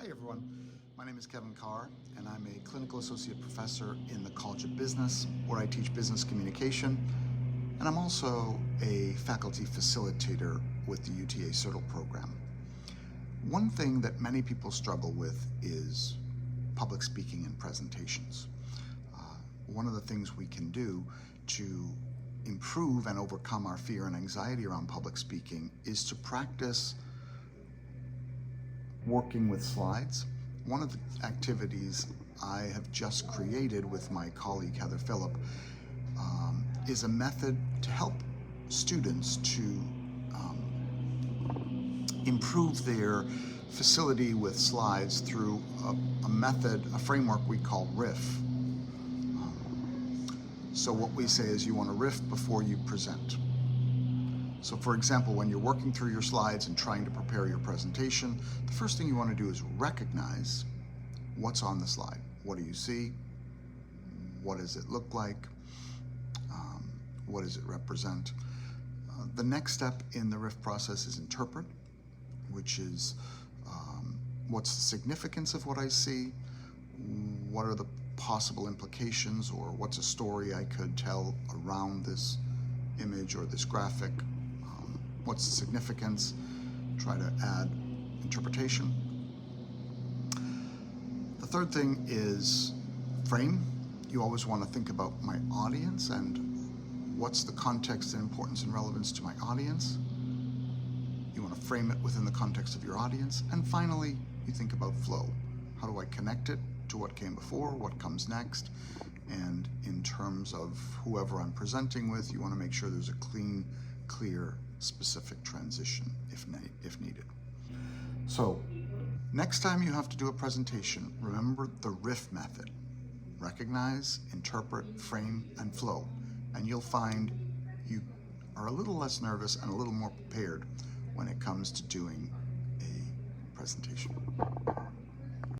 Hi everyone, my name is Kevin Carr and I'm a clinical associate professor in the College of Business where I teach business communication, and I'm also a faculty facilitator with the UTA CERTL program. One thing that many people struggle with is public speaking and presentations. One of the things we can do to improve and overcome our fear and anxiety around public speaking is to practice working with slides. One of the activities I have just created with my colleague Heather Phillip is a method to help students to improve their facility with slides through a method, a framework we call RIF. So what we say is you want to riff before you present. So for example, when you're working through your slides and trying to prepare your presentation, the first thing you want to do is recognize what's on the slide. What do you see? What does it look like? What does it represent? The next step in the riff process is interpret, which is what's the significance of what I see? What are the possible implications, or what's a story I could tell around this image or this graphic? What's the significance? Try to add interpretation. The third thing is frame. You always want to think about my audience and what's the context and importance and relevance to my audience. You want to frame it within the context of your audience. And finally, you think about flow. How do I connect it to what came before, what comes next? And in terms of whoever I'm presenting with, you want to make sure there's a clean, clear, specific transition if needed. So next time you have to do a presentation, remember the RIF method. Recognize, interpret, frame, and flow. And you'll find you are a little less nervous and a little more prepared when it comes to doing a presentation.